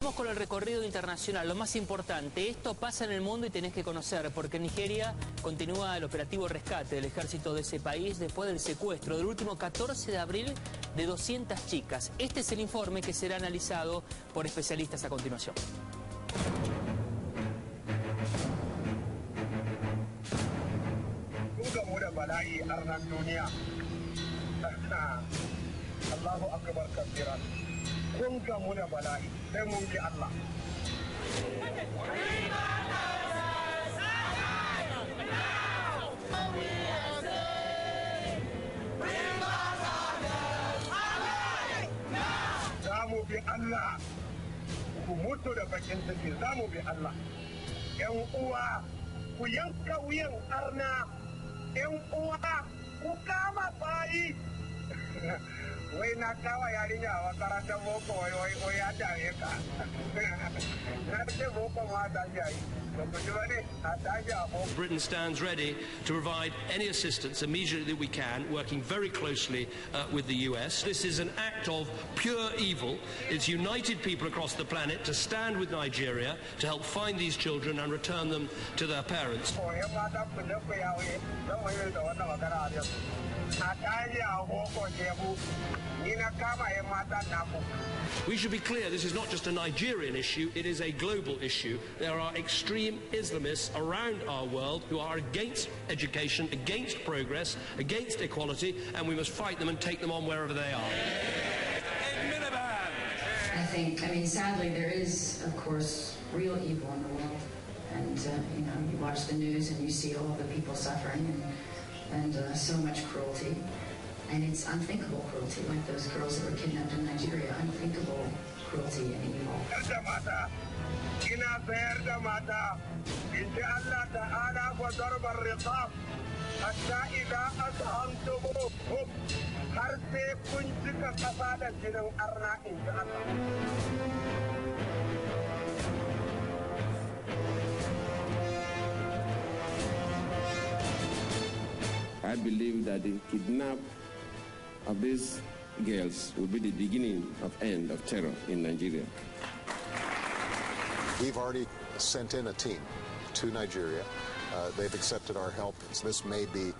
Vamos con el recorrido internacional. Lo más importante, esto pasa en el mundo y tenés que conocer, porque en Nigeria continúa el operativo rescate del ejército de ese país después del secuestro del último 14 de abril de 200 chicas. Este es el informe que será analizado por especialistas a continuación. Allahu akbar kabiran. Kun gamu da bala'i sai mun bi Allah. Za mu bi Allah. Ku mutu da bakin ciki, za mu bi Allah. Yan uwa, ku yanka wuyan arna. Yan uwa, ku kama bayi. Wai na kawa yarinya a makarantar boko wai ya dame ka. Na ce boko ma ta yayi. Britain stands ready to provide any assistance immediately that we can, working very closely with the US. This is an act of pure evil. It's united people across the planet to stand with Nigeria to help find these children and return them to their parents. We should be clear, this is not just a Nigerian issue, it is a global issue. There are extreme Islamists around our world who are against education, against progress, against equality, and we must fight them and take them on wherever they are. I mean, sadly, there is, of course, real evil in the world. And, you watch the news and you see all the people suffering and so much cruelty. And it's unthinkable cruelty, like those girls that were kidnapped in Nigeria. Unthinkable cruelty and evil. I believe that the kidnap of these girls will be the beginning of end of terror in Nigeria. We've already sent in a team to Nigeria. They've accepted our help. This may be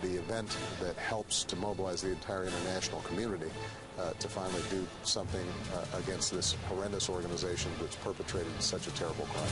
the event that helps to mobilize the entire international community to finally do something against this horrendous organization that's perpetrated such a terrible crime.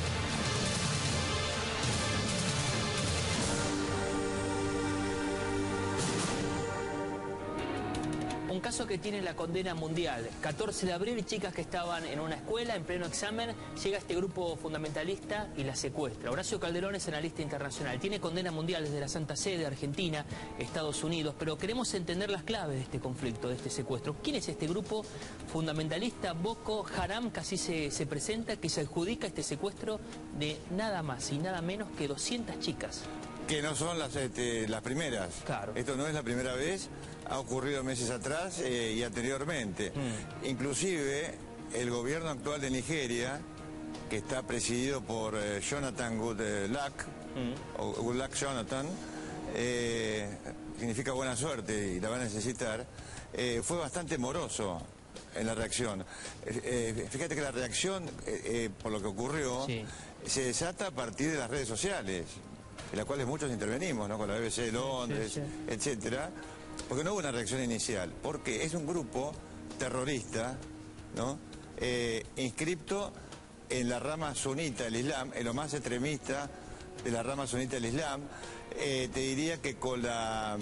Un caso que tiene la condena mundial. 14 de abril, chicas que estaban en una escuela en pleno examen, llega este grupo fundamentalista y las secuestra. Horacio Calderón es analista internacional. Tiene condena mundial desde la Santa Sede, Argentina, Estados Unidos, pero queremos entender las claves de este conflicto, de este secuestro. ¿Quién es este grupo fundamentalista Boko Haram, que así se presenta, que se adjudica este secuestro de nada más y nada menos que 200 chicas? Que no son las primeras. Claro. Esto no es la primera vez, ha ocurrido meses atrás y anteriormente. Inclusive el gobierno actual de Nigeria, que está presidido por Jonathan Goodluck, o Goodluck Jonathan, significa buena suerte y la va a necesitar, fue bastante moroso en la reacción. Fíjate que la reacción por lo que ocurrió se desata a partir de las redes sociales, en las cuales muchos intervenimos, ¿no? Con la BBC de Londres, etcétera, porque no hubo una reacción inicial, porque es un grupo terrorista, ¿no? Inscripto en la rama sunita del Islam, en lo más extremista de la rama sunita del Islam. Te diría que con la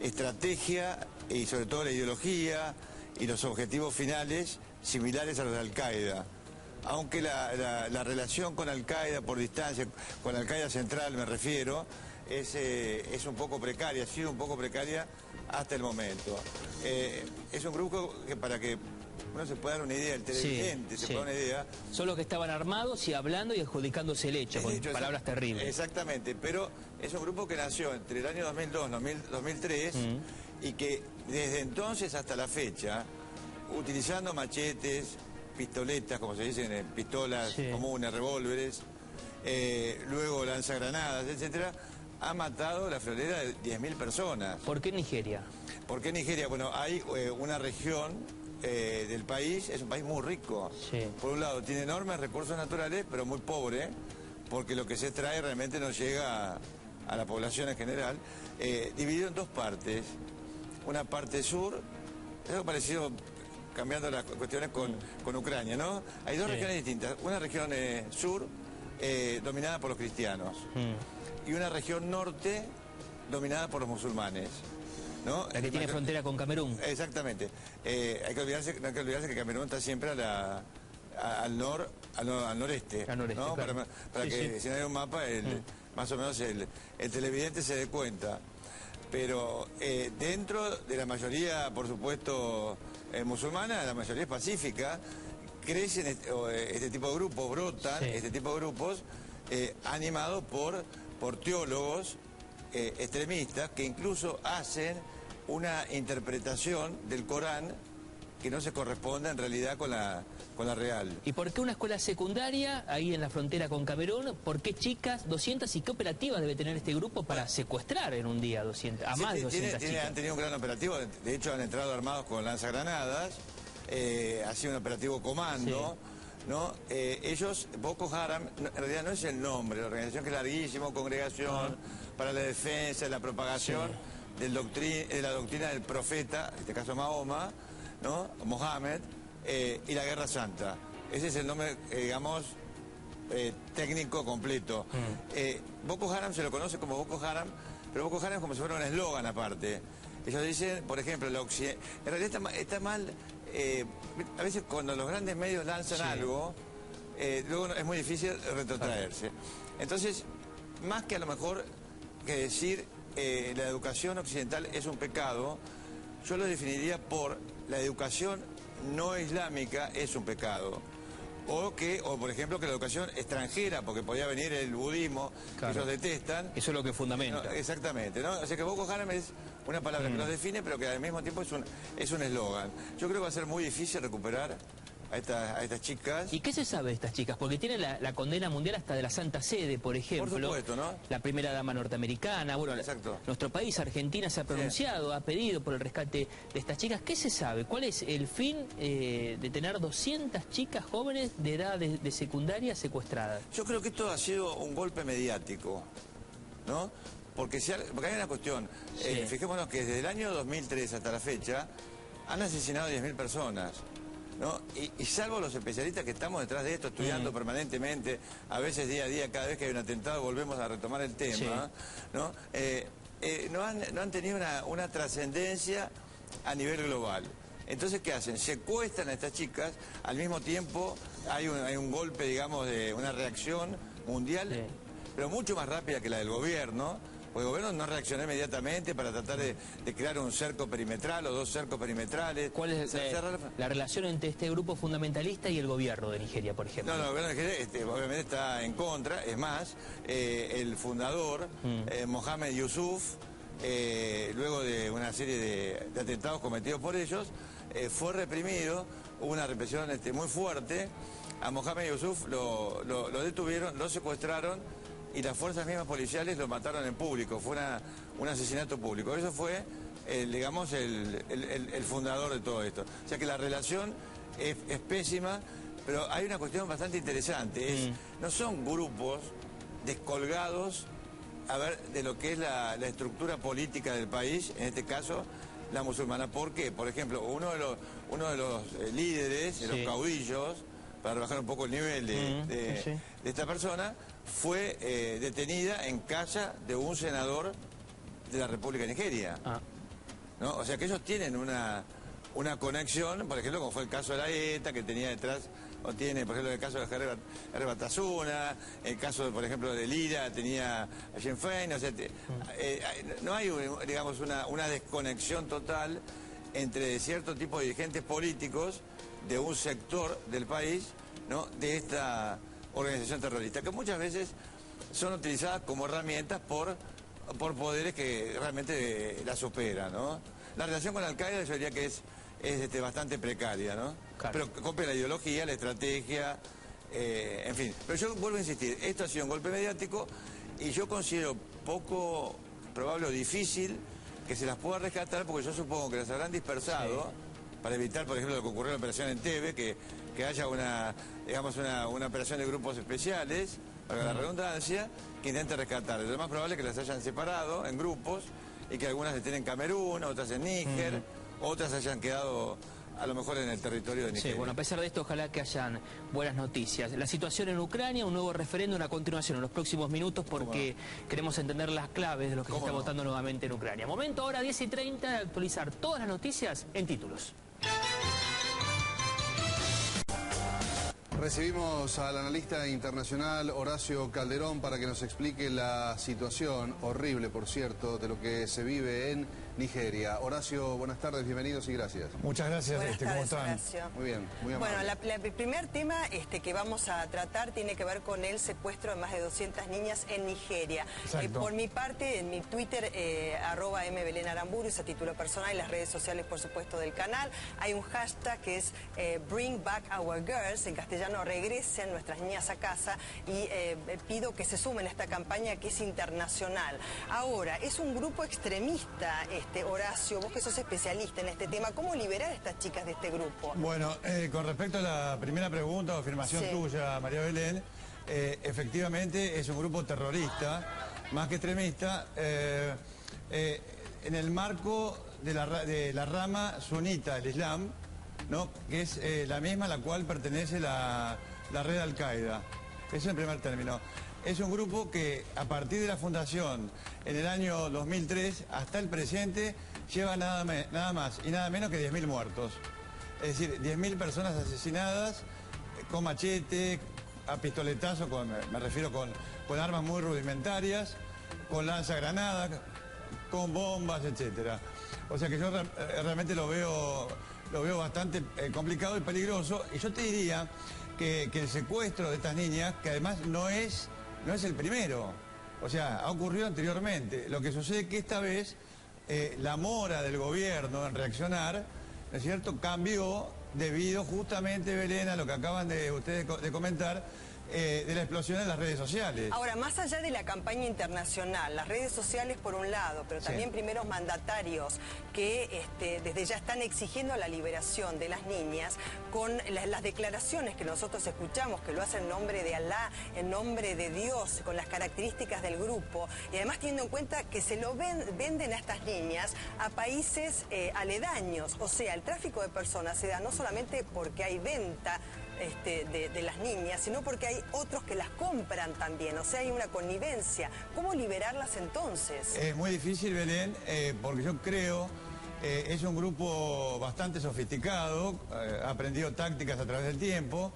estrategia y sobre todo la ideología y los objetivos finales similares a los de Al-Qaeda. Aunque la relación con Al-Qaeda por distancia, con Al-Qaeda central me refiero, es un poco precaria, ha sido un poco precaria hasta el momento. Es un grupo que, para que uno se pueda dar una idea, el televidente se pueda dar una idea. Son los que estaban armados y hablando y adjudicándose el hecho, con palabras terribles. Exactamente, pero es un grupo que nació entre el año 2002 y 2003 y que desde entonces hasta la fecha, utilizando machetes, pistoletas, como se dicen, pistolas comunes, revólveres, luego lanzagranadas, etcétera, ha matado la friolera de 10.000 personas. ¿Por qué Nigeria? ¿Por qué Nigeria? Bueno, hay una región del país es un país muy rico. Sí. Por un lado, tiene enormes recursos naturales, pero muy pobre, porque lo que se extrae realmente no llega a la población en general. Dividido en dos partes. Una parte sur, es algo parecido, cambiando las cuestiones con Ucrania, ¿no? Hay dos regiones distintas. Una región sur, dominada por los cristianos, y una región norte, dominada por los musulmanes, ¿no? La que tiene frontera con Camerún. Exactamente. No hay que olvidarse que Camerún está siempre al noreste. Al noreste, ¿no? claro. Para que si no hay un mapa, más o menos el televidente se dé cuenta. Pero dentro de la mayoría, por supuesto, musulmana, la mayoría es pacífica, crecen este tipo de grupos, brotan este tipo de grupos animados por teólogos extremistas que incluso hacen una interpretación del Corán que no se corresponde en realidad con la real. ¿Y por qué una escuela secundaria ahí en la frontera con Camerún? ¿Por qué chicas 200 y qué operativas debe tener este grupo para secuestrar en un día 200, a más de 200 chicas? Han tenido un gran operativo, de hecho han entrado armados con lanzagranadas, ha sido un operativo comando, ¿no? Ellos, Boko Haram, en realidad no es el nombre, la organización que es larguísimo, Congregación para la Defensa y la Propagación de la doctrina del profeta, en este caso Mahoma, ¿no? Mohammed, y la Guerra Santa. Ese es el nombre, digamos, técnico completo. Boko Haram se lo conoce como Boko Haram, pero Boko Haram es como si fuera un eslogan aparte. Ellos dicen, por ejemplo, en realidad está mal, a veces cuando los grandes medios lanzan algo, luego es muy difícil retrotraerse. Entonces, más que a lo mejor que decir la educación occidental es un pecado, yo lo definiría por la educación no islámica es un pecado. O por ejemplo, que la educación extranjera, porque podía venir el budismo, que ellos detestan. Eso es lo que fundamenta. No, exactamente, ¿no? O sea que Boko Haram es una palabra que los define, pero que al mismo tiempo es un eslogan. Yo creo que va a ser muy difícil recuperar a estas chicas. ¿Y qué se sabe de estas chicas? Porque tienen la condena mundial hasta de la Santa Sede, por ejemplo. Por supuesto, ¿no? La primera dama norteamericana. Bueno, nuestro país, Argentina, se ha pronunciado, ha pedido por el rescate de estas chicas. ¿Qué se sabe? ¿Cuál es el fin de tener 200 chicas jóvenes de edad de secundaria secuestradas? Yo creo que esto ha sido un golpe mediático, ¿no? Porque hay una cuestión. Fijémonos que desde el año 2003 hasta la fecha han asesinado 10.000 personas. ¿No? Y salvo los especialistas que estamos detrás de esto, estudiando permanentemente, a veces día a día, cada vez que hay un atentado volvemos a retomar el tema, ¿no? No han tenido una trascendencia a nivel global. Entonces, ¿qué hacen? Secuestran a estas chicas, al mismo tiempo hay un golpe, digamos, de una reacción mundial, pero mucho más rápida que la del gobierno. Porque el gobierno no reaccionó inmediatamente para tratar de crear un cerco perimetral o dos cercos perimetrales. ¿Cuál es la relación entre este grupo fundamentalista y el gobierno de Nigeria, por ejemplo? No, el gobierno de Nigeria obviamente está en contra. Es más, el fundador, Mohamed Yusuf, luego de una serie de atentados cometidos por ellos, fue reprimido. Hubo una represión muy fuerte. A Mohamed Yusuf lo detuvieron, lo secuestraron, y las fuerzas mismas policiales lo mataron en público. Fue un asesinato público. Eso fue, digamos, el fundador de todo esto. O sea que la relación es pésima, pero hay una cuestión bastante interesante. No son grupos descolgados de lo que es la estructura política del país, en este caso la musulmana. ¿Por qué? Por ejemplo, uno de los líderes, de los caudillos, para rebajar un poco el nivel de esta persona, fue detenida en casa de un senador de la República de Nigeria. ¿No? O sea que ellos tienen una conexión, por ejemplo, como fue el caso de la ETA, que tenía detrás, o tiene, por ejemplo, el caso de Jair Batasuna, el caso, por ejemplo, de Lira, tenía a Sinn Féin, o sea, no hay, digamos, una desconexión total entre cierto tipo de dirigentes políticos de un sector del país, ¿no?, de esta organización terrorista, que muchas veces son utilizadas como herramientas por poderes que realmente la superan, ¿no? La relación con Al-Qaeda yo diría que es bastante precaria, ¿no? Claro. Pero copia la ideología, la estrategia, en fin. Pero yo vuelvo a insistir, esto ha sido un golpe mediático y yo considero poco probable o difícil que se las pueda rescatar, porque yo supongo que las habrán dispersado para evitar, por ejemplo, lo que ocurrió en la operación Entebbe, que haya una operación de grupos especiales, para la redundancia, que intente rescatar. Lo más probable es que las hayan separado en grupos y que algunas estén en Camerún, otras en Níger, otras hayan quedado a lo mejor en el territorio de Nigeria. Sí, bueno, a pesar de esto, ojalá que hayan buenas noticias. La situación en Ucrania, un nuevo referéndum a continuación en los próximos minutos, porque queremos entender las claves de lo que se está votando nuevamente en Ucrania. Momento ahora 10:30 de actualizar todas las noticias en títulos. Recibimos al analista internacional Horacio Calderón para que nos explique la situación horrible, por cierto, de lo que se vive en Nigeria. Horacio, buenas tardes, bienvenidos y gracias. Muchas gracias, Buenas tardes, ¿cómo están? Horacio. Muy bien, muy amable. Bueno, el primer tema que vamos a tratar tiene que ver con el secuestro de más de 200 niñas en Nigeria. Por mi parte, en mi Twitter, @mbelenaramburú, a título personal, y las redes sociales, por supuesto, del canal, hay un hashtag que es Bring Back Our Girls, en castellano, regresen nuestras niñas a casa, y pido que se sumen a esta campaña que es internacional. Ahora, es un grupo extremista, Horacio, vos que sos especialista en este tema, ¿cómo liberar a estas chicas de este grupo? Bueno, con respecto a la primera pregunta o afirmación tuya, María Belén, efectivamente es un grupo terrorista, más que extremista, en el marco de la rama sunita del Islam, ¿no? Que es la misma a la cual pertenece la red Al-Qaeda. Eso en primer término. Es un grupo que a partir de la fundación en el año 2003 hasta el presente lleva nada más y nada menos que 10.000 muertos. Es decir, 10.000 personas asesinadas con machete, a pistoletazo, me refiero con armas muy rudimentarias, con lanzagranadas, con bombas, etcétera. O sea que yo realmente lo veo bastante complicado y peligroso. Y yo te diría que el secuestro de estas niñas, que además no es el primero, o sea, ha ocurrido anteriormente. Lo que sucede es que esta vez la mora del gobierno en reaccionar, ¿no es cierto?, cambió debido justamente, Belén, a lo que acaban de ustedes de comentar, de la explosión en las redes sociales. Ahora, más allá de la campaña internacional, las redes sociales por un lado, pero también primeros mandatarios que desde ya están exigiendo la liberación de las niñas, con las declaraciones que nosotros escuchamos, que lo hacen en nombre de Alá, en nombre de Dios, con las características del grupo, y además teniendo en cuenta que se lo venden a estas niñas a países aledaños. O sea, el tráfico de personas se da no solamente porque hay venta de las niñas, sino porque hay otros que las compran también, o sea, hay una connivencia. ¿Cómo liberarlas entonces? Es muy difícil, Belén, porque yo creo es un grupo bastante sofisticado, ha aprendido tácticas a través del tiempo,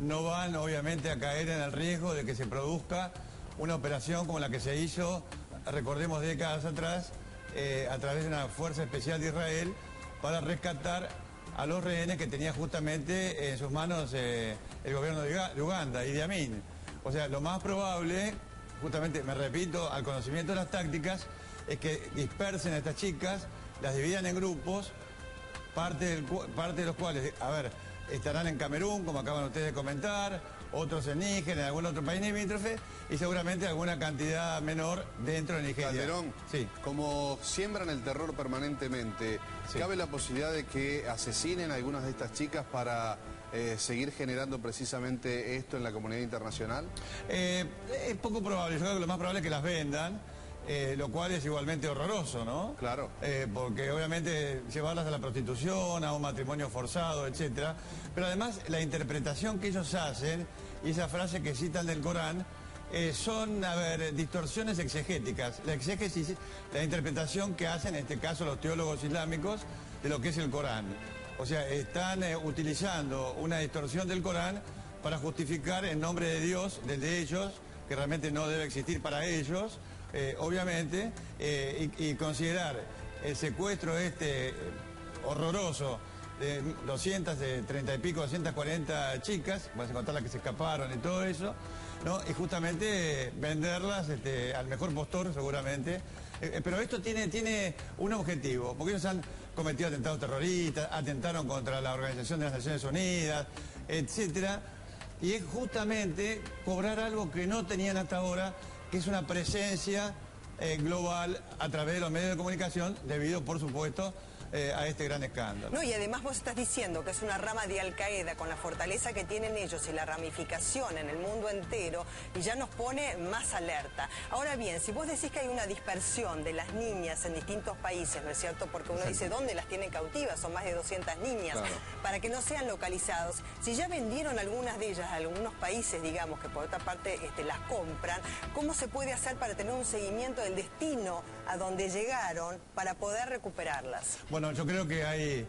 no van obviamente a caer en el riesgo de que se produzca una operación como la que se hizo, recordemos, décadas atrás, a través de una fuerza especial de Israel para rescatar a los rehenes que tenía justamente en sus manos el gobierno de Uganda, Idi Amin. O sea, lo más probable, justamente, me repito, al conocimiento de las tácticas, es que dispersen a estas chicas, las dividan en grupos, parte de los cuales, estarán en Camerún, como acaban ustedes de comentar, otros en Níger, en algún otro país limítrofe, y seguramente alguna cantidad menor dentro de Nigeria. Calderón, sí. Como siembran el terror permanentemente, ¿cabe la posibilidad de que asesinen a algunas de estas chicas para seguir generando precisamente esto en la comunidad internacional? Es poco probable, yo creo que lo más probable es que las vendan, lo cual es igualmente horroroso, ¿no? Claro. Porque obviamente llevarlas a la prostitución, a un matrimonio forzado, etcétera. Pero además la interpretación que ellos hacen y esa frase que citan del Corán son, distorsiones exegéticas. La exégesis, la interpretación que hacen, en este caso los teólogos islámicos, de lo que es el Corán. O sea, están utilizando una distorsión del Corán para justificar en nombre de Dios, del de ellos, que realmente no debe existir para ellos, obviamente, y considerar el secuestro horroroso de 230 y pico, 240 chicas, vas a contar las que se escaparon y todo eso, ¿no? Y justamente venderlas al mejor postor seguramente. Pero esto tiene un objetivo, porque ellos han cometido atentados terroristas, atentaron contra la Organización de las Naciones Unidas, etcétera, y es justamente cobrar algo que no tenían hasta ahora, que es una presencia global a través de los medios de comunicación, debido, por supuesto, a este gran escándalo. No, y además vos estás diciendo que es una rama de Al-Qaeda con la fortaleza que tienen ellos y la ramificación en el mundo entero, y ya nos pone más alerta. Ahora bien, si vos decís que hay una dispersión de las niñas en distintos países, ¿no es cierto? Porque uno dice, ¿dónde las tienen cautivas? Son más de 200 niñas, claro, para que no sean localizados. Si ya vendieron algunas de ellas a algunos países, digamos, que por otra parte las compran, ¿cómo se puede hacer para tener un seguimiento del destino a donde llegaron para poder recuperarlas? Bueno, yo creo que hay,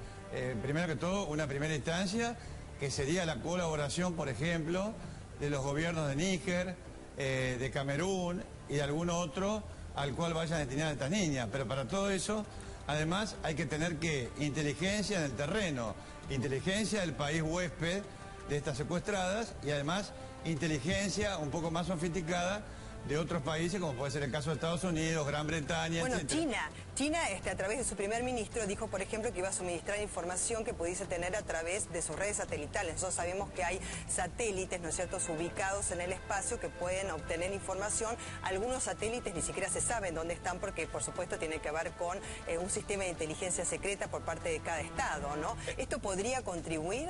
primero que todo, una primera instancia, que sería la colaboración, por ejemplo, de los gobiernos de Níger, de Camerún y de algún otro al cual vayan destinadas estas niñas. Pero para todo eso, además, hay que tener inteligencia en el terreno, inteligencia del país huésped de estas secuestradas y además inteligencia un poco más sofisticada de otros países, como puede ser el caso de Estados Unidos, Gran Bretaña, bueno, etcétera. China a través de su primer ministro dijo, por ejemplo, que iba a suministrar información que pudiese tener a través de sus redes satelitales. Nosotros sabemos que hay satélites, ¿no es cierto?, ubicados en el espacio que pueden obtener información. Algunos satélites ni siquiera se saben dónde están porque, por supuesto, tiene que ver con un sistema de inteligencia secreta por parte de cada estado, ¿no? ¿Esto podría contribuir?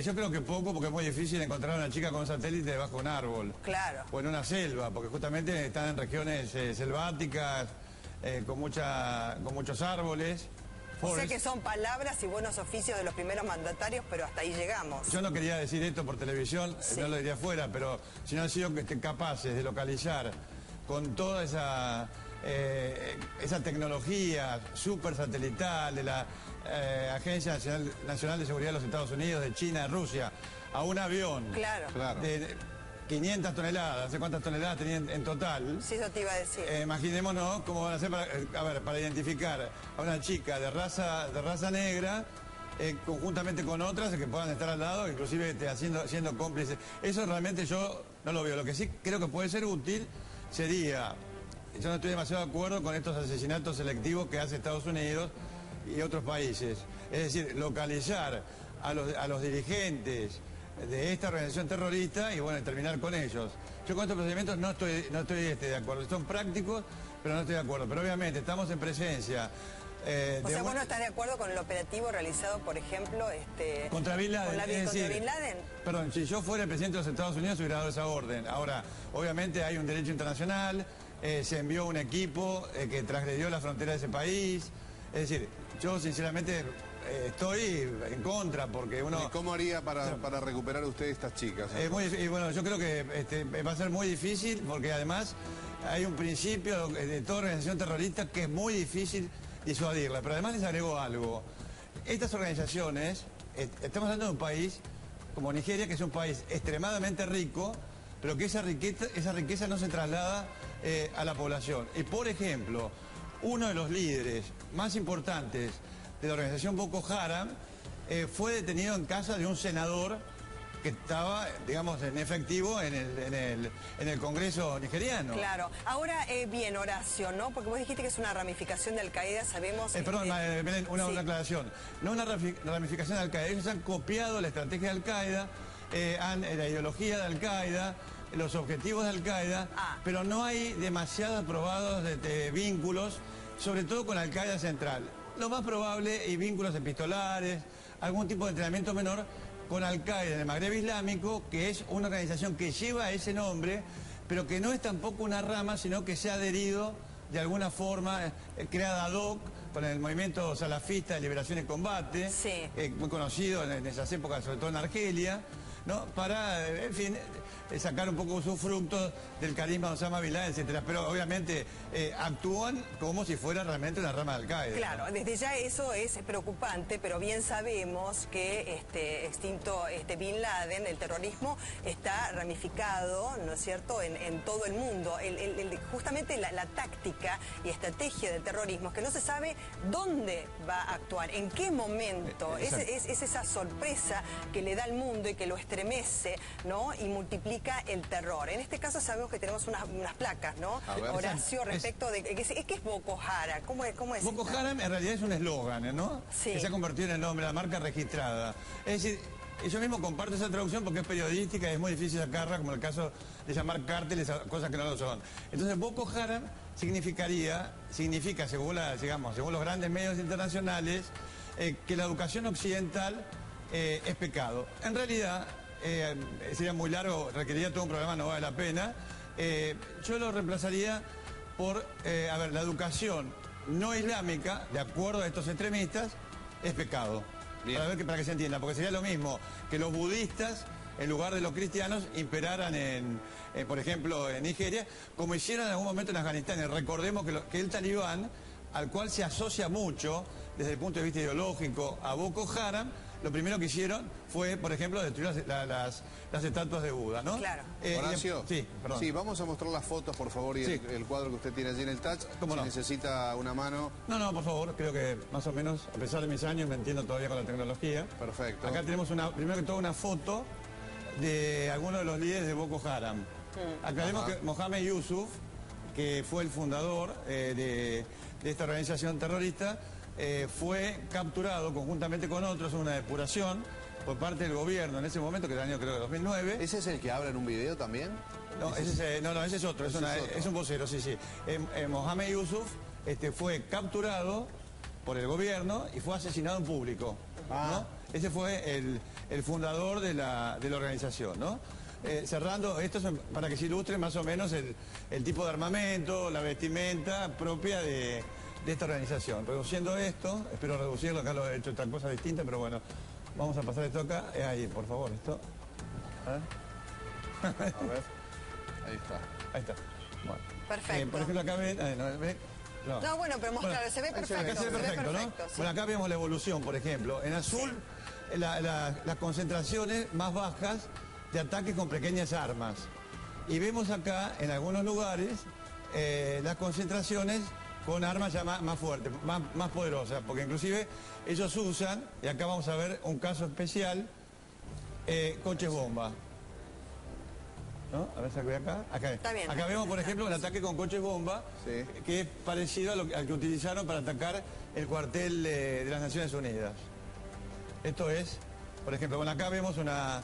Yo creo que poco, porque es muy difícil encontrar a una chica con un satélite debajo de un árbol. Claro. O en una selva, porque justamente están en regiones selváticas, con muchos árboles. O sea que son palabras y buenos oficios de los primeros mandatarios, pero hasta ahí llegamos. Yo no quería decir esto por televisión, no lo diría afuera, pero si no han sido capaces de localizar con toda esa tecnología súper satelital de la Agencia Nacional de Seguridad de los Estados Unidos, de China, de Rusia, a un avión, claro, de 500 toneladas, no sé cuántas toneladas tenían en total. Sí, eso te iba a decir. Imaginémonos cómo van a hacer para identificar a una chica de raza negra, conjuntamente con otras que puedan estar al lado, inclusive siendo cómplices. Eso realmente yo no lo veo. Lo que sí creo que puede ser útil sería, yo no estoy demasiado de acuerdo con estos asesinatos selectivos que hace Estados Unidos y otros países. Es decir, localizar a los dirigentes de esta organización terrorista y bueno, terminar con ellos. Yo con estos procedimientos no estoy de acuerdo. Son prácticos, pero no estoy de acuerdo. Pero obviamente estamos en presencia. O sea, ¿vos no estás de acuerdo con el operativo realizado, por ejemplo, contra Bin Laden? ¿Contra Bin Laden? Perdón, si yo fuera el presidente de los Estados Unidos hubiera dado esa orden. Ahora, obviamente hay un derecho internacional, se envió un equipo que transgredió la frontera de ese país. Es decir, yo sinceramente estoy en contra porque uno... ¿Y cómo haría para recuperar usted estas chicas? Y bueno, yo creo que va a ser muy difícil porque además hay un principio de toda organización terrorista que es muy difícil disuadirla. Pero además les agrego algo. Estas organizaciones, estamos hablando de un país como Nigeria, que es un país extremadamente rico, pero que esa riqueza no se traslada a la población. Y por ejemplo, uno de los líderes más importantes de la organización Boko Haram fue detenido en casa de un senador que estaba, digamos, en efectivo en el Congreso nigeriano. Claro. Ahora, bien, Horacio, ¿no? Porque vos dijiste que es una ramificación de Al-Qaeda, sabemos... Perdón, Belén, una aclaración. No una ramificación de Al-Qaeda. Ellos han copiado la estrategia de Al-Qaeda, la ideología de Al-Qaeda, los objetivos de Al-Qaeda, pero no hay demasiados probados vínculos, sobre todo con Al-Qaeda central. Lo más probable, y vínculos epistolares, algún tipo de entrenamiento menor con Al-Qaeda en el Magreb Islámico, que es una organización que lleva ese nombre, pero que no es tampoco una rama, sino que se ha adherido de alguna forma, creada ad hoc, con el movimiento salafista de liberación y combate, muy conocido en esas épocas, sobre todo en Argelia, ¿no? Para, en fin, sacar un poco sus frutos del carisma de Osama Bin Laden, etcétera. Pero obviamente actúan como si fuera realmente una rama de Al-Qaeda. Claro, ¿no? Desde ya eso es preocupante, pero bien sabemos que extinto Bin Laden, el terrorismo, está ramificado, ¿no es cierto?, en todo el mundo. Justamente la táctica y estrategia del terrorismo es que no se sabe dónde va a actuar, en qué momento. Es esa sorpresa que le da al mundo y que lo estremece, ¿no?, y multiplica el terror. En este caso sabemos que tenemos unas placas, ¿no, Horacio, respecto de... ¿Qué es Boko Haram? ¿Cómo es? Boko Haram en realidad es un eslogan, ¿no? Sí. Que se ha convertido en el nombre, la marca registrada. Es decir, yo mismo comparto esa traducción porque es periodística y es muy difícil sacarla, como el caso de llamar cárteles a cosas que no lo son. Entonces, Boko Haram significa, según los grandes medios internacionales, que la educación occidental es pecado. En realidad, sería muy largo, requeriría todo un programa, no vale la pena. Yo lo reemplazaría por, la educación no islámica, de acuerdo a estos extremistas, es pecado. Para que se entienda, porque sería lo mismo que los budistas, en lugar de los cristianos, imperaran por ejemplo, en Nigeria, como hicieron en algún momento en Afganistán. Y recordemos que el talibán, al cual se asocia mucho, desde el punto de vista ideológico, a Boko Haram, lo primero que hicieron fue, por ejemplo, destruir las estatuas de Buda, ¿no? Claro. Horacio, sí, perdón. Sí, vamos a mostrar las fotos, por favor, y sí, el cuadro que usted tiene allí en el touch. ¿Cómo no? Necesita una mano. No, por favor, creo que más o menos, a pesar de mis años, me entiendo todavía con la tecnología. Perfecto. Acá tenemos primero que todo una foto de algunos de los líderes de Boko Haram. Aclaremos que Mohamed Yusuf, que fue el fundador de esta organización terrorista, fue capturado conjuntamente con otros en una depuración por parte del gobierno en ese momento, que era el año creo de 2009. ¿Ese es el que habla en un video también? No, ese es otro, es un vocero, sí. Mohamed Yusuf fue capturado por el gobierno y fue asesinado en público, ¿no? Ese fue el fundador de la organización, ¿no? Cerrando, esto es para que se ilustre más o menos el tipo de armamento, la vestimenta propia de esta organización. Reduciendo esto, espero reducirlo, acá lo he hecho otra cosa distinta, pero bueno, vamos a pasar esto acá. Ahí, por favor, esto. A ver. Ahí está. Ahí está. Bueno. Perfecto. Por ejemplo, acá ven. No, bueno, pero mostrar, se ve perfecto. Acá se ve perfecto, ¿no? Sí. Bueno, acá vemos la evolución, por ejemplo. En azul, las concentraciones más bajas de ataques con pequeñas armas. Y vemos acá, en algunos lugares, las concentraciones con armas ya más fuertes, más poderosas, porque inclusive ellos usan, y acá vamos a ver un caso especial, coches bomba. ¿No? A ver, saco acá. Está bien. Acá vemos, por ejemplo, un ataque con coches bomba, sí, que es parecido al que utilizaron para atacar el cuartel de las Naciones Unidas. Esto es, por ejemplo, bueno, acá vemos una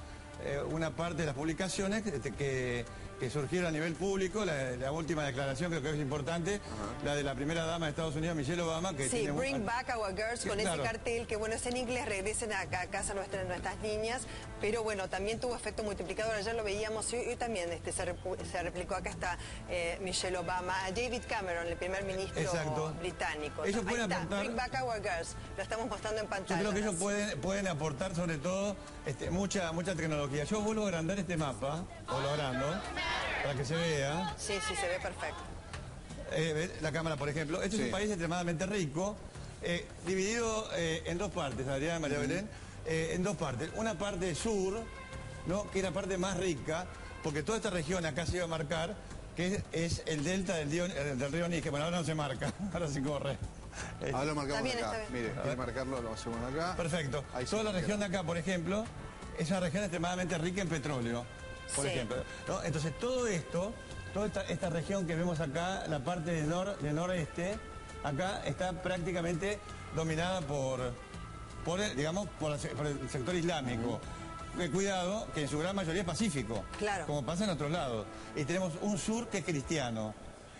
parte de las publicaciones que surgieron a nivel público. La última declaración creo que es importante, la de la primera dama de Estados Unidos, Michelle Obama, que sí, tiene Bring Back Our Girls, con claro, ese cartel, que bueno, es en inglés, regresen a casa nuestras niñas, pero bueno, también tuvo efecto multiplicador. Ayer lo veíamos y hoy también se replicó. Acá está Michelle Obama, a David Cameron, el primer ministro británico. Ellos Ahí pueden está, aportar, Bring Back Our Girls, lo estamos mostrando en pantalla. Yo creo que ellos pueden aportar sobre todo mucha tecnología. Yo vuelvo a agrandar este mapa, o lo agrando, para que se vea. Sí, se ve perfecto. La cámara, por ejemplo. Este es un país extremadamente rico, dividido en dos partes, Adriana, María Belén, en dos partes. Una parte sur, ¿no?, que es la parte más rica, porque toda esta región acá se iba a marcar, que es el delta del río Níger. Bueno, ahora no se marca, ahora se corre. Ahora lo marcamos está acá. bien. Mire, quiere marcarlo, lo hacemos acá. Perfecto. Ahí toda la región de acá, por ejemplo, es una región extremadamente rica en petróleo, por ejemplo, ¿no? Entonces todo esto, toda esta región que vemos acá, la parte del noreste, acá está prácticamente dominada por el sector islámico. Cuidado, que en su gran mayoría es pacífico, como pasa en otros lados. Y tenemos un sur que es cristiano.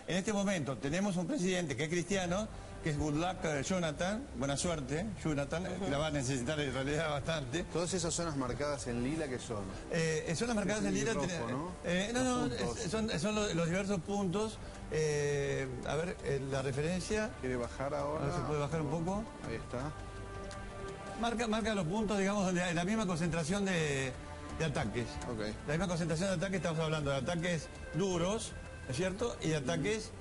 En este momento tenemos un presidente que es cristiano, que es Goodluck Jonathan. Buena suerte, Jonathan, que la va a necesitar en realidad bastante. Todas esas zonas marcadas en lila, ¿qué son? Zonas marcadas en lila, son los diversos puntos. A ver, la referencia. ¿Quiere bajar ahora? A ver si puede bajar un poco. Ahí está. Marca los puntos, digamos, donde hay la misma concentración de ataques. Okay. La misma concentración de ataques, estamos hablando de ataques duros, ¿es cierto? Y de ataques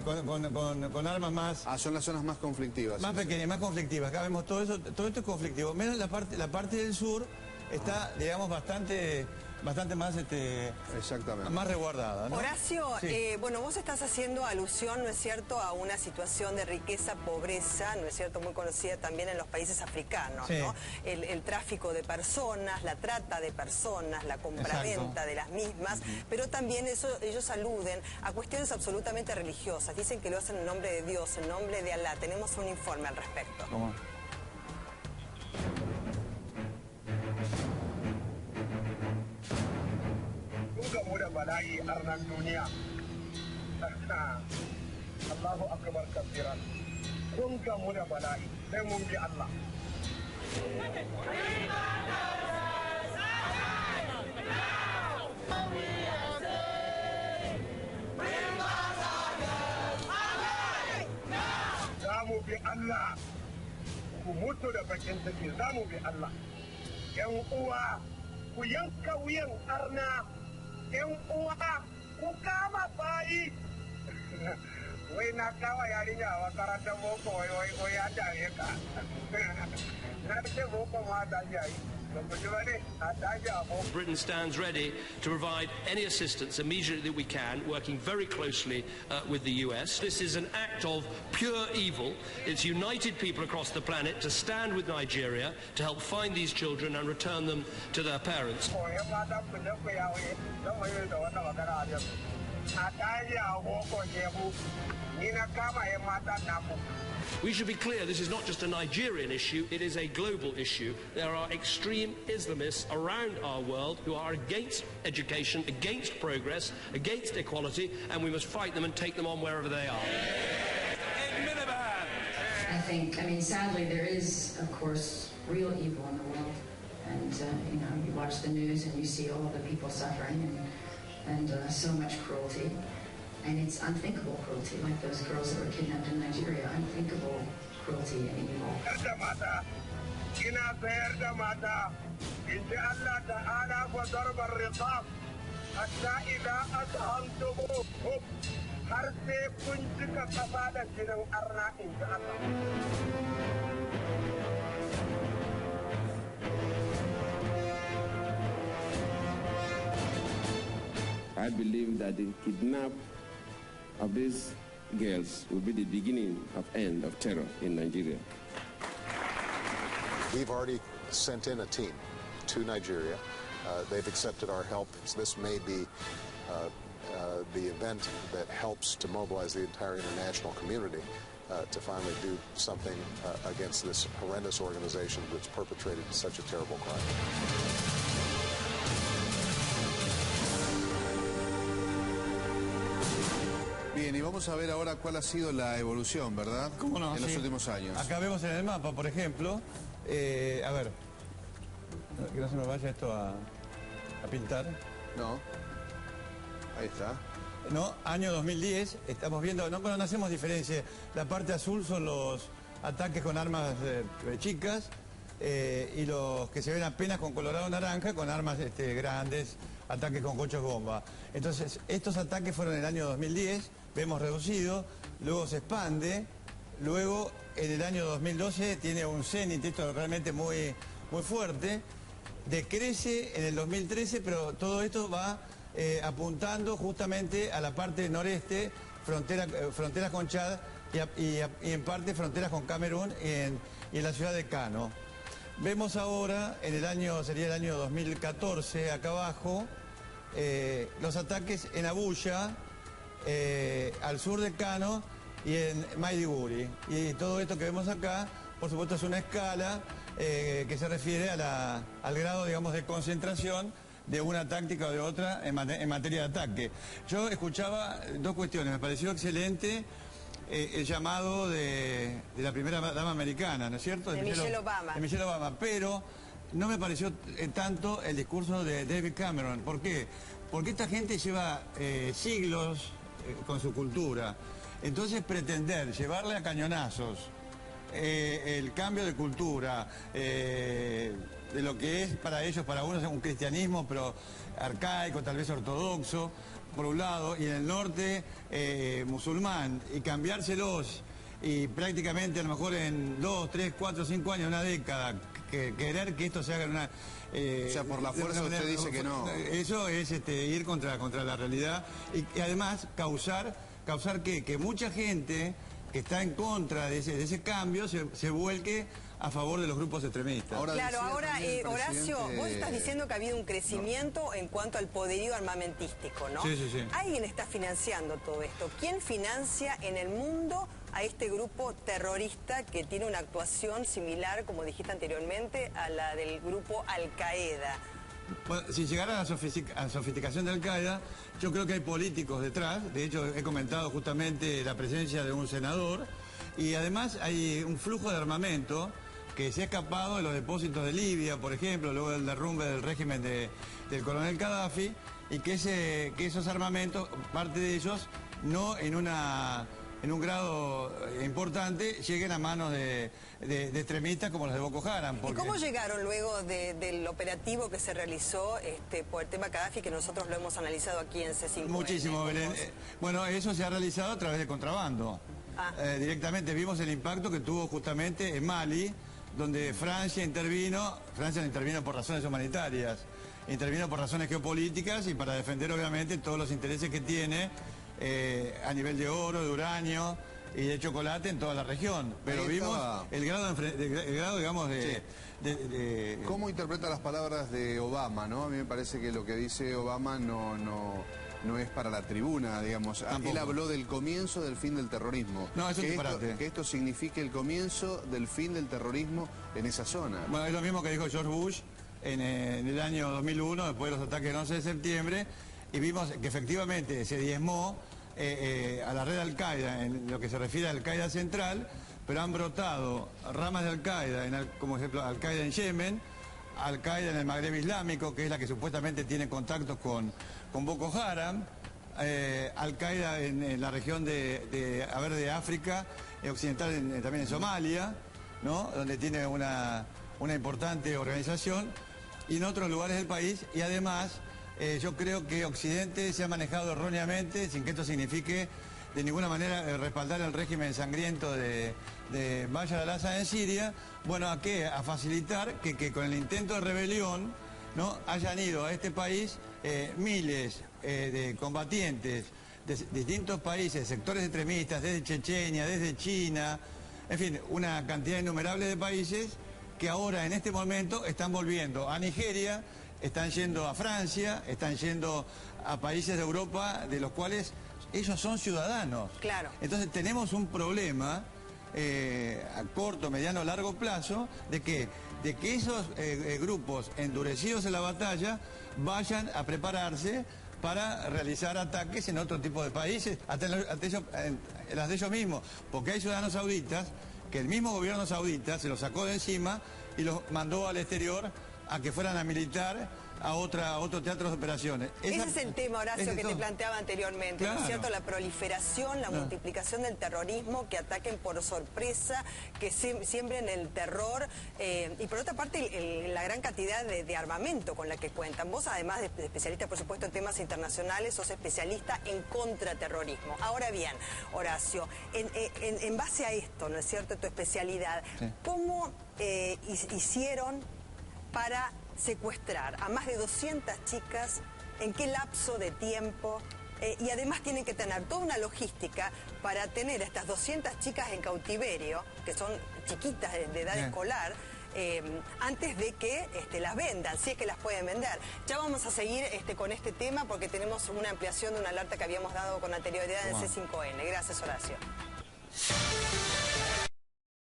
con armas más... son las zonas más conflictivas. Más pequeñas, más conflictivas. Acá vemos todo eso, todo esto es conflictivo. Menos la parte del sur está, digamos, bastante más exactamente, más resguardada, ¿no? Horacio, bueno, vos estás haciendo alusión, ¿no es cierto?, a una situación de riqueza, pobreza, ¿no es cierto?, muy conocida también en los países africanos, ¿no? El tráfico de personas, la trata de personas, la compraventa de las mismas, pero también ellos aluden a cuestiones absolutamente religiosas. Dicen que lo hacen en nombre de Dios, en nombre de Alá. Tenemos un informe al respecto. ¿Cómo? gamu da bala'i arnan duniya Allahu akbar kabiran kun gamu da bala'i sai mun bi Allah Allah ku mutu da bakin ciki za mu bi Allah. ‘Yan uwa ku yanka wuyan arna, ‘yan uwa ku kama bayi. Wai na kawa yarinya a makarantar boko wai ya dare ka. Na ce boko ma ta yayi. Britain stands ready to provide any assistance immediately that we can, working very closely with the US. This is an act of pure evil. It's united people across the planet to stand with Nigeria to help find these children and return them to their parents. We should be clear, this is not just a Nigerian issue, it is a global issue. There are extreme Islamists around our world who are against education, against progress, against equality, and we must fight them and take them on wherever they are. I mean, sadly, there is, of course, real evil in the world. And, you watch the news and you see all the people suffering and so much cruelty. And it's unthinkable cruelty, like those girls that were kidnapped in Nigeria. Unthinkable cruelty and evil. I believe that the kidnap of these girls will be the beginning of end of terror in Nigeria. We've already sent in a team to Nigeria. They've accepted our help. This may be the event that helps to mobilize the entire international community to finally do something against this horrendous organization that's perpetrated such a terrible crime. Bien, y vamos a ver ahora cuál ha sido la evolución, ¿verdad? ¿Cómo no? En los últimos años. Acá vemos en el mapa, por ejemplo, a ver, que no se me vaya esto a pintar. No, ahí está. No, año 2010, estamos viendo, no hacemos diferencia. La parte azul son los ataques con armas chicas y los que se ven apenas con colorado naranja, con armas grandes, ataques con coches bomba. Entonces, estos ataques fueron en el año 2010, vemos reducido, luego se expande, luego en el año 2012 tiene un cenit, esto realmente muy, muy fuerte, decrece en el 2013, pero todo esto va apuntando justamente a la parte noreste, fronteras con Chad y en parte fronteras con Camerún y en la ciudad de Kano. Vemos ahora, sería el año 2014, acá abajo, los ataques en Abuya, al sur de Kano y en Maiduguri. Y todo esto que vemos acá, por supuesto, es una escala que se refiere al grado, digamos, de concentración de una táctica o de otra en materia de ataque. Yo escuchaba dos cuestiones, me pareció excelente el llamado de la primera dama americana, ¿no es cierto? De Michelle Obama. De Michelle Obama, pero no me pareció tanto el discurso de David Cameron. ¿Por qué? Porque esta gente lleva siglos con su cultura. Entonces pretender llevarle a cañonazos el cambio de cultura, de lo que es para ellos, para unos, un cristianismo, pero arcaico, tal vez ortodoxo, por un lado, y en el norte musulmán, y cambiárselos, y prácticamente a lo mejor en 2, 3, 4, 5 años, una década, querer que esto se haga en una... o sea, por la fuerza usted dice que no. Eso es ir contra la realidad, y además causar que mucha gente que está en contra de ese cambio se vuelque a favor de los grupos extremistas. Claro, ahora, Horacio, vos estás diciendo que ha habido un crecimiento en cuanto al poderío armamentístico, ¿no? Sí, sí, sí. Alguien está financiando todo esto. ¿Quién financia en el mundo a este grupo terrorista que tiene una actuación similar, como dijiste anteriormente, a la del grupo Al-Qaeda? Bueno, si llegara a la sofisticación de Al-Qaeda, yo creo que hay políticos detrás. De hecho, he comentado justamente la presencia de un senador. Y además hay un flujo de armamento que se ha escapado de los depósitos de Libia, por ejemplo, luego del derrumbe del régimen del coronel Gaddafi, y que esos armamentos, parte de ellos, no en un grado importante, lleguen a manos de extremistas como los de Boko Haram. ¿Y cómo llegaron luego del operativo que se realizó por el tema Gaddafi, que nosotros lo hemos analizado aquí en C5N? Muchísimo, Belén. Bueno, eso se ha realizado a través de contrabando. Directamente vimos el impacto que tuvo justamente en Mali, donde Francia no intervino por razones humanitarias, intervino por razones geopolíticas y para defender obviamente todos los intereses que tiene a nivel de oro, de uranio y de chocolate en toda la región. Pero vimos el grado, digamos, de... ¿Cómo interpreta las palabras de Obama, no? A mí me parece que lo que dice Obama no es para la tribuna, digamos. Tampoco. Él habló del comienzo del fin del terrorismo. No, eso es disparate. Que esto signifique el comienzo del fin del terrorismo en esa zona. Bueno, es lo mismo que dijo George Bush en el año 2001, después de los ataques del 11 de septiembre, y vimos que efectivamente se diezmó a la red Al-Qaeda en lo que se refiere a Al-Qaeda central, pero han brotado ramas de Al-Qaeda, como ejemplo Al-Qaeda en Yemen, Al-Qaeda en el Magreb Islámico, que es la que supuestamente tiene contactos con Boko Haram, Al-Qaeda en la región de África occidental, también en Somalia, ¿no? Donde tiene una importante organización, y en otros lugares del país, y además yo creo que Occidente se ha manejado erróneamente, sin que esto signifique de ninguna manera respaldar el régimen sangriento de Bashar al-Assad en Siria. Bueno, ¿a qué? A facilitar que con el intento de rebelión, ¿no?, hayan ido a este país miles de combatientes de distintos países, sectores extremistas, desde Chechenia, desde China, en fin, una cantidad innumerable de países que ahora en este momento están volviendo a Nigeria, están yendo a Francia, están yendo a países de Europa de los cuales ellos son ciudadanos. Claro. Entonces tenemos un problema a corto, mediano, largo plazo de que esos grupos endurecidos en la batalla vayan a prepararse para realizar ataques en otro tipo de países, hasta en las de ellos mismos, porque hay ciudadanos sauditas que el mismo gobierno saudita se los sacó de encima y los mandó al exterior a que fueran a militar a otro teatro de operaciones. Ese es el tema, Horacio, que te planteaba anteriormente, claro, ¿no es cierto? La proliferación, la multiplicación del terrorismo, que ataquen por sorpresa, que siembren el terror, y por otra parte la gran cantidad de armamento con la que cuentan. Vos, además de especialista, por supuesto, en temas internacionales, sos especialista en contraterrorismo. Ahora bien, Horacio, en base a esto, ¿no es cierto?, tu especialidad, sí, ¿cómo hicieron para secuestrar a más de 200 chicas? ¿En qué lapso de tiempo? Y además tienen que tener toda una logística para tener a estas 200 chicas en cautiverio, que son chiquitas de edad escolar, antes de que las vendan, si es que las pueden vender. Ya vamos a seguir con este tema porque tenemos una ampliación de una alerta que habíamos dado con anterioridad en C5N. Gracias, Horacio.